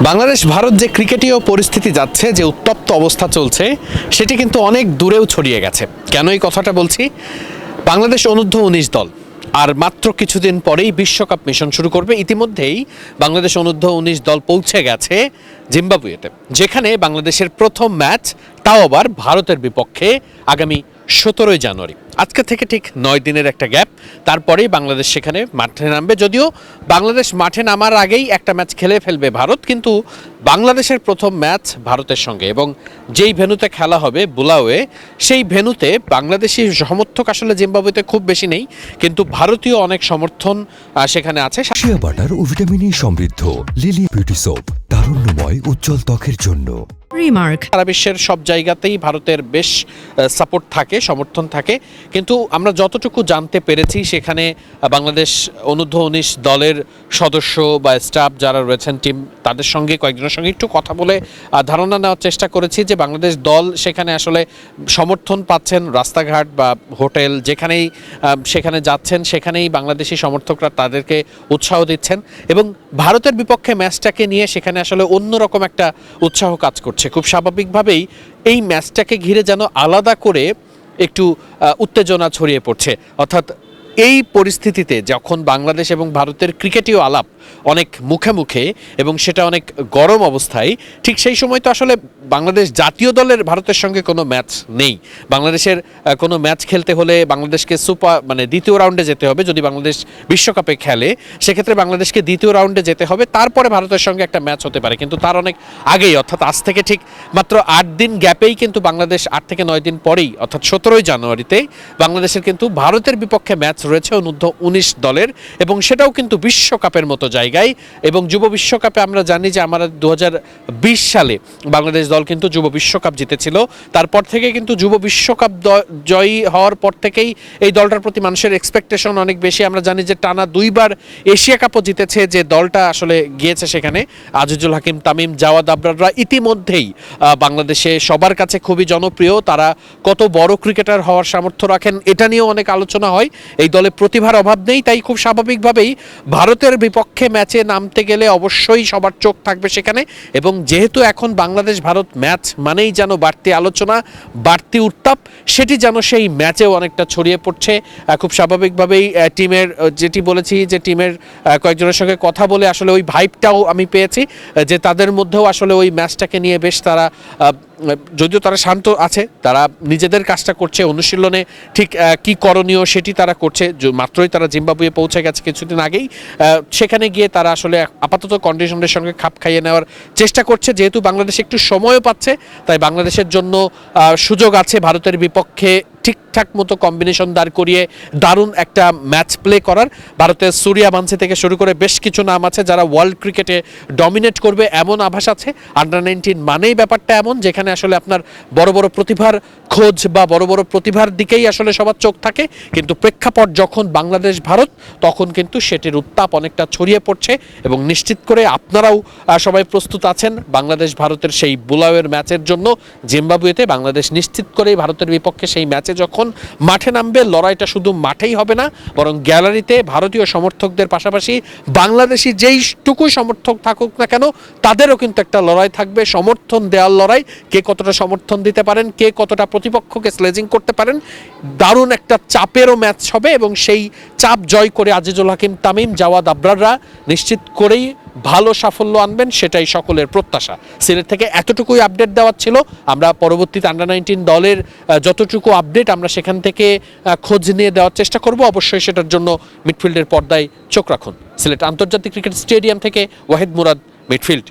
বাংলাদেশ ভারত যে ক্রিকেটীয় পরিস্থিতি যাচ্ছে, যে উত্তপ্ত অবস্থা চলছে, সেটি কিন্তু অনেক দূরেও ছড়িয়ে গেছে। কেন এই কথাটা বলছি? বাংলাদেশ অনূর্ধ্ব-19 দল আর মাত্র কিছুদিন পরেই বিশ্বকাপ মিশন শুরু করবে। ইতিমধ্যেই বাংলাদেশ অনূর্ধ্ব-19 দল পৌঁছে গেছে জিম্বাবুয়েতে, যেখানে বাংলাদেশের প্রথম ম্যাচ, তাও আবার ভারতের বিপক্ষে, আগামী 17 জানুয়ারি। আজকে থেকে ঠিক 9 দিনের একটা গ্যাপ, তারপরেই বাংলাদেশ সেখানে মাঠে নামবে। যদিও বাংলাদেশ মাঠে নামার আগেই একটা ম্যাচ খেলে ফেলবে ভারত, কিন্তু বাংলাদেশের প্রথম ম্যাচ ভারতের সঙ্গে, এবং যেই ভেন্যুতে খেলা হবে বুলাওয়ে, সেই ভেন্যুতে বাংলাদেশি সমর্থক আসলে জিম্বাবুয়েতে খুব বেশি নেই, কিন্তু ভারতীয় অনেক সমর্থন সেখানে আছে। শিয়া বাটার ও ভিটামিন ই সমৃদ্ধ লিলি বিউটি সোপ, তারুণ্যময় উজ্জ্বল ত্বকের জন্য। সারা বিশ্বের সব জায়গাতেই ভারতের বেশ সাপোর্ট থাকে, সমর্থন থাকে, কিন্তু আমরা যতটুকু জানতে পেরেছি সেখানে বাংলাদেশ অনূর্ধ্ব-19 দলের সদস্য বা স্টাফ যারা রয়েছেন, টিম, তাদের সঙ্গে কয়েকজনের সঙ্গে একটু কথা বলে ধারণা নেওয়ার চেষ্টা করেছি যে বাংলাদেশ দল সেখানে আসলে সমর্থন পাচ্ছেন। রাস্তাঘাট বা হোটেল যেখানেই সেখানে যাচ্ছেন, সেখানেই বাংলাদেশি সমর্থকরা তাদেরকে উৎসাহ দিচ্ছেন, এবং ভারতের বিপক্ষে ম্যাচটাকে নিয়ে সেখানে আসলে অন্যরকম একটা উৎসাহ কাজ করছে। খুব স্বাভাবিকভাবেই এই ম্যাচটাকে ঘিরে যেন আলাদা করে একটু উত্তেজনা ছড়িয়ে পড়ছে। অর্থাৎ এই পরিস্থিতিতে যখন বাংলাদেশ এবং ভারতের ক্রিকেটীয় আলাপ অনেক মুখে মুখে এবং সেটা অনেক গরম অবস্থায়, ঠিক সেই সময় তো আসলে বাংলাদেশ জাতীয় দলের ভারতের সঙ্গে কোনো ম্যাচ নেই। বাংলাদেশের কোনো ম্যাচ খেলতে হলে বাংলাদেশকে দ্বিতীয় রাউন্ডে যেতে হবে। যদি বাংলাদেশ বিশ্বকাপে খেলে, সেক্ষেত্রে বাংলাদেশকে দ্বিতীয় রাউন্ডে যেতে হবে, তারপরে ভারতের সঙ্গে একটা ম্যাচ হতে পারে। কিন্তু তার অনেক আগেই, অর্থাৎ আজ থেকে ঠিক মাত্র 8 দিন গ্যাপেই কিন্তু বাংলাদেশ 8 থেকে 9 দিন পরেই, অর্থাৎ 17 জানুয়ারিতে বাংলাদেশের কিন্তু ভারতের বিপক্ষে ম্যাচ রয়েছে অনূর্ধ্ব-19 দলের, এবং সেটাও কিন্তু বিশ্বকাপের মতো জায়গায়। এবং যুব বিশ্বকাপে আমরা জানি যে আমরা 2020 সালে বাংলাদেশ দল কিন্তু যুব বিশ্বকাপ জিতেছিল। তারপর থেকে কিন্তু যুব বিশ্বকাপ জয়ী হওয়ার পর থেকেই এই দলটার প্রতি মানুষের এক্সপেকটেশন অনেক বেশি। আমরা জানি যে টানা 2 বার এশিয়া কাপও জিতেছে যে দলটা আসলে গিয়েছে সেখানে। আজিজুল হাকিম, তামিম, জাওয়াদ আবরাররা ইতিমধ্যেই বাংলাদেশে সবার কাছে খুবই জনপ্রিয়। তারা কত বড় ক্রিকেটার হওয়ার সামর্থ্য রাখেন, এটা নিয়েও অনেক আলোচনা হয়। এই দলে প্রতিভার অভাব নেই, তাই খুব স্বাভাবিকভাবেই ভারতের বিপক্ষে ম্যাচে নামতে গেলে অবশ্যই সবার চোখ থাকবে সেখানে। এবং যেহেতু এখন বাংলাদেশ ভারত ম্যাচ মানেই যেন বাড়তি আলোচনা, বাড়তি উত্তাপ, সেটি যেন সেই ম্যাচেও অনেকটা ছড়িয়ে পড়ছে। খুব স্বাভাবিকভাবেই টিমের, যেটি বলেছি যে টিমের কয়েকজনের সঙ্গে কথা বলে আসলে ওই ভাইবটাও আমি পেয়েছি যে তাদের মধ্যেও আসলে ওই ম্যাচটাকে নিয়ে বেশ তারা, যদিও তারা শান্ত আছে, তারা নিজেদের কাজটা করছে, অনুশীলনে ঠিক কি করণীয় সেটি তারা করছে। মাত্রই তারা জিম্বাবুয়ে পৌঁছে গেছে কিছুদিন আগেই, সেখানে গিয়ে তারা আসলে আপাতত কন্ডিশনের সঙ্গে খাপ খাইয়ে নেওয়ার চেষ্টা করছে। যেহেতু বাংলাদেশ একটু সময়ও পাচ্ছে, তাই বাংলাদেশের জন্য সুযোগ আছে ভারতের বিপক্ষে ঠিকঠাক মতো কম্বিনেশন দাঁড় করিয়ে দারুণ একটা ম্যাচ প্লে করার। ভারতের সূর্যবংশী থেকে শুরু করে বেশ কিছু নাম আছে যারা ওয়ার্ল্ড ক্রিকেটে ডমিনেট করবে এমন আভাস আছে। আন্ডার-19 মানেই ব্যাপারটা এমন, যেখানে আসলে আপনার বড় বড় প্রতিভার খোঁজ বা বড় বড় প্রতিভার দিকেই আসলে সবার চোখ থাকে, কিন্তু প্রেক্ষাপট যখন বাংলাদেশ ভারত, তখন কিন্তু সেটির উত্তাপ অনেকটা ছড়িয়ে পড়ছে। এবং নিশ্চিত করে আপনারাও সবাই প্রস্তুত আছেন বাংলাদেশ ভারতের সেই বুলাওয়ের ম্যাচের জন্য জিম্বাবুয়েতে। বাংলাদেশ নিশ্চিত করেই ভারতের বিপক্ষে সেই ম্যাচে যখন মাঠে নামবে, লড়াইটা শুধু মাঠেই হবে না, বরং গ্যালারিতে ভারতীয় সমর্থকদের পাশাপাশি বাংলাদেশি যেইটুকুই সমর্থক থাকুক না কেন, তাদেরও কিন্তু একটা লড়াই থাকবে, সমর্থন দেওয়ার লড়াই। কে কতটা সমর্থন দিতে পারেন, কে কতটা প্রতিপক্ষকে স্লেজিং করতে পারেন, দারুণ একটা চাপেরও ম্যাচ হবে। এবং সেই চাপ জয় করে আজিজুল হাকিম, তামিম, জাওয়াদ আবরাররা নিশ্চিত করেই ভালো সাফল্য আনবেন, সেটাই সকলের প্রত্যাশা। সিলেট থেকে এতটুকুই আপডেট দেওয়ার ছিল। আমরা পরবর্তীতে আন্ডার-19 দলের যতটুকু আপডেট আমরা সেখান থেকে খোঁজ নিয়ে দেওয়ার চেষ্টা করব। অবশ্যই সেটার জন্য মিডফিল্ডের পর্দায় চোখ রাখুন। সিলেট আন্তর্জাতিক ক্রিকেট স্টেডিয়াম থেকে ওয়াহিদ মুরাদ, মিডফিল্ড।